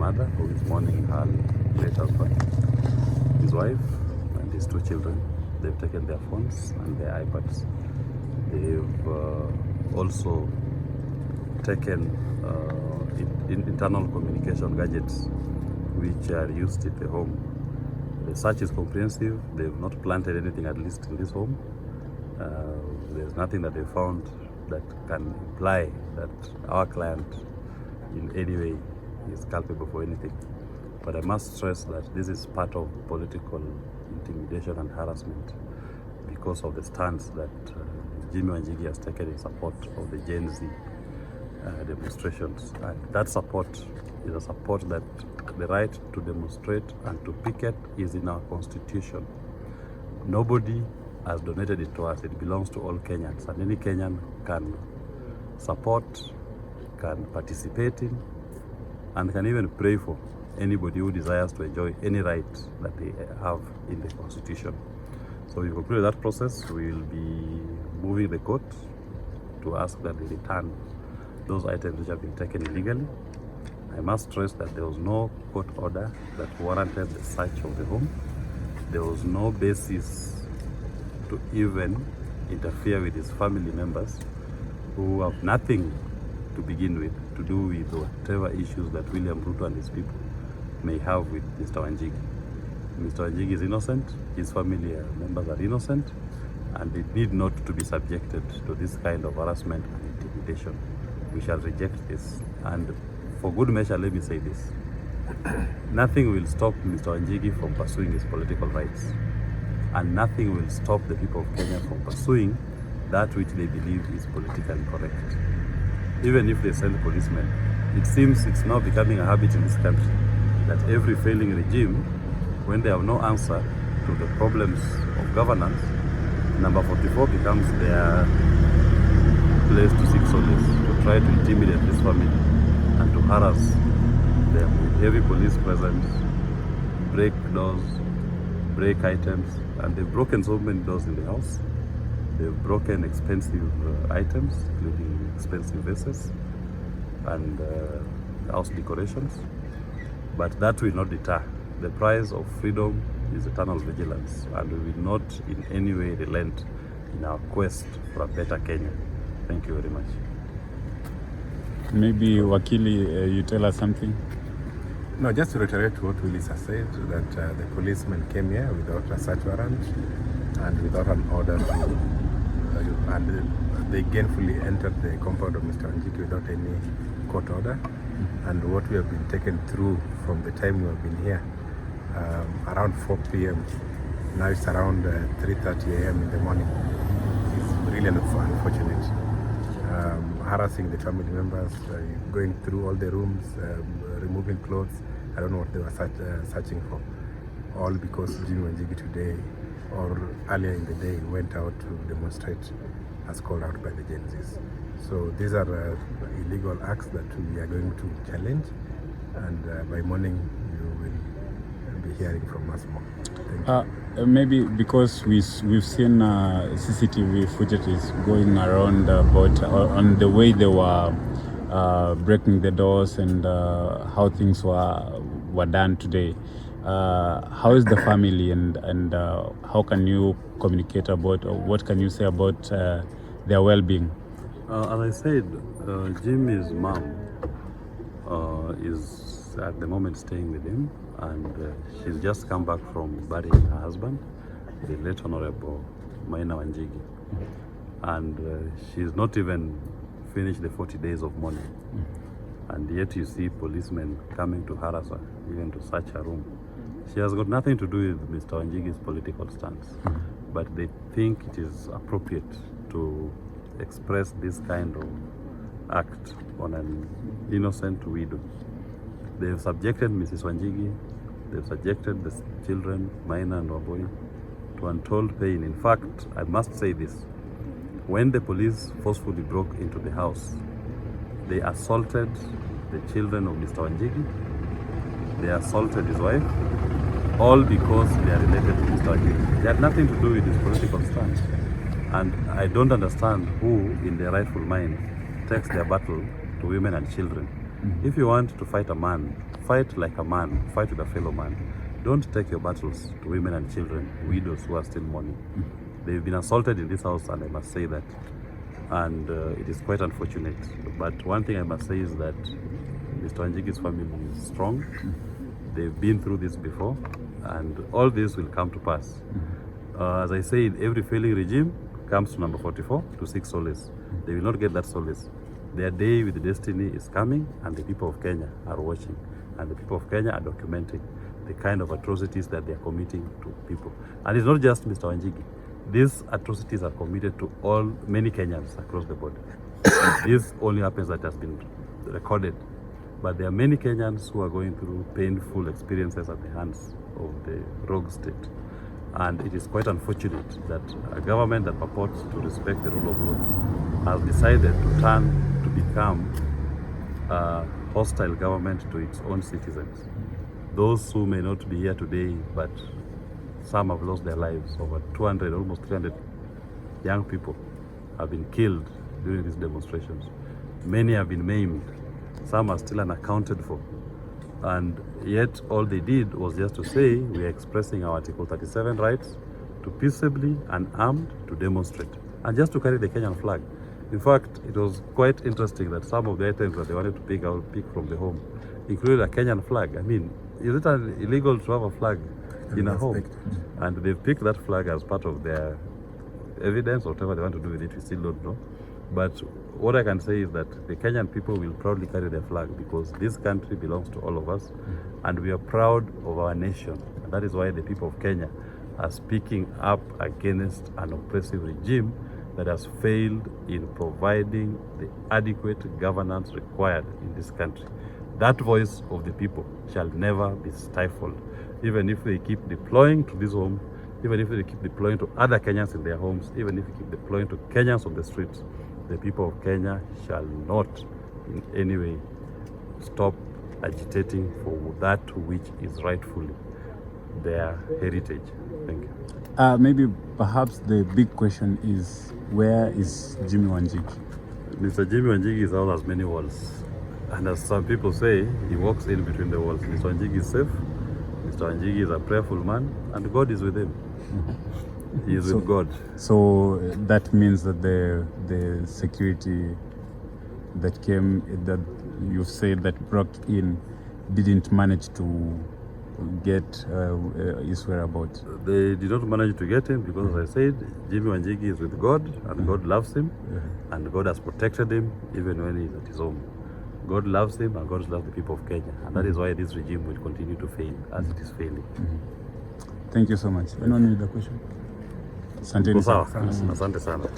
mother who is mourning her late husband, his wife, and his 2 children. They've taken their phones and their iPads. They've also taken internal communication gadgets which are used in the home. The search is comprehensive. They've not planted anything, at least in this home. There's nothing that they found that can imply that our client in any way is culpable for anything. But I must stress that this is part of political intimidation and harassment because of the stance that Jimi Wanjigi has taken in support of the Gen Z demonstrations. And that support is a support that the right to demonstrate and to picket is in our constitution. Nobody has donated it to us. It belongs to all Kenyans, and any Kenyan can support, can participate in, and can even pray for anybody who desires to enjoy any right that they have in the constitution. So we conclude that process. We will be moving the court to ask that they return those items which have been taken illegally. I must stress that there was no court order that warranted the search of the home. There was no basis to even interfere with his family members who have nothing to begin with to do with whatever issues that William Ruto and his people may have with Mr. Wanjigi. Mr. Wanjigi is innocent, his family members are innocent, and they need not to be subjected to this kind of harassment and intimidation. We shall reject this. And for good measure, let me say this. Nothing will stop Mr. Wanjigi from pursuing his political rights. And nothing will stop the people of Kenya from pursuing that which they believe is politically correct. Even if they send policemen, it seems it's now becoming a habit in this country that every failing regime, when they have no answer to the problems of governance, number 44 becomes their place to seek solace, to try to intimidate this family and to harass them with heavy police presence, break doors, break items, and they've broken so many doors in the house. They've broken expensive items, including expensive vases and house decorations. But that will not deter. The price of freedom is eternal vigilance, and we will not in any way relent in our quest for a better Kenya. Thank you very much. Maybe Wakili, you tell us something? No, just to reiterate what Willis has said, that the policemen came here without a search warrant and without an order and they gainfully entered the compound of Mr. Wanjigi without any court order. And what we have been taken through from the time we have been here, around 4 p.m. Now it's around 3:30 a.m. in the morning. It's really unfortunate. Harassing the family members, going through all the rooms, removing clothes. I don't know what they were searching for. All because Jimi Wanjigi today or earlier in the day went out to demonstrate as called out by the Gen Zs. So these are illegal acts that we are going to challenge, and by morning you will be hearing from us more. Thank you. Maybe because we've seen CCTV footages going around about on the way they were breaking the doors and how things were done today. How is the family and how can you communicate about, or what can you say about their well-being? As I said, Jimi's mom is at the moment staying with him, and she's just come back from burying her husband, the late Honorable Wanjigi, and she's not even finished the 40 days of mourning, and yet you see policemen coming to harass her, even to search her room. She has got nothing to do with Mr. Wanjigi's political stance, but they think it is appropriate to express this kind of act on an innocent widow. They've subjected Mrs. Wanjigi, they've subjected the children, Maina and Waboi, to untold pain. In fact, I must say this, when the police forcefully broke into the house, they assaulted the children of Mr. Wanjigi, they assaulted his wife, all because they are related to Mr. Wanjigi. They had nothing to do with his political stance. And I don't understand who in their rightful mind takes their battle to women and children. If you want to fight a man, fight like a man, fight with a fellow man. Don't take your battles to women and children, widows who are still mourning. They've been assaulted in this house, and I must say that. And it is quite unfortunate. But one thing I must say is that Mr. Wanjigi'S family is strong. They've been through this before, and all this will come to pass. As I said, every failing regime comes to number 44 to seek solace. They will not get that solace. Their day with destiny is coming, and the people of Kenya are watching, and the people of Kenya are documenting the kind of atrocities that they are committing to people. And it's not just Mr. Wanjigi. These atrocities are committed to many Kenyans across the board. This only happens that has been recorded. But there are many Kenyans who are going through painful experiences at the hands of the rogue state. And it is quite unfortunate that a government that purports to respect the rule of law has decided to turn to become a hostile government to its own citizens. Those who may not be here today, but some have lost their lives. Over 200, almost 300 young people have been killed during these demonstrations. Many have been maimed. Some are still unaccounted for. And yet all they did was just to say we are expressing our Article 37 rights to peaceably and armed to demonstrate and just to carry the Kenyan flag. In fact, it was quite interesting that some of the items that they wanted to pick from the home included a Kenyan flag. I mean, is it illegal to have a flag in a home? And they've picked that flag as part of their evidence, whatever they want to do with it, we still don't know. But what I can say is that the Kenyan people will proudly carry their flag because this country belongs to all of us, and we are proud of our nation. And that is why the people of Kenya are speaking up against an oppressive regime that has failed in providing the adequate governance required in this country. That voice of the people shall never be stifled, even if they keep deploying to this home, even if they keep deploying to other Kenyans in their homes, even if they keep deploying to Kenyans on the streets. The people of Kenya shall not in any way stop agitating for that which is rightfully their heritage. Thank you. Maybe perhaps the big question is, where is Jimi Wanjigi? Mr. Jimi Wanjigi is out as many walls. And as some people say, he walks in between the walls. Mr. Wanjigi is safe. Mr. Wanjigi is a prayerful man, and God is with him. He is with God. So that means that the security that came, that you said that broke in, didn't manage to get his whereabouts. They did not manage to get him because, as I said, Jimi Wanjigi is with God, and God loves him, and God has protected him even when he's at his home. God loves him, and God loves the people of Kenya, and that is why this regime will continue to fail as it is failing. Thank you so much. Anyone with a question? Asante sana. Asante sana.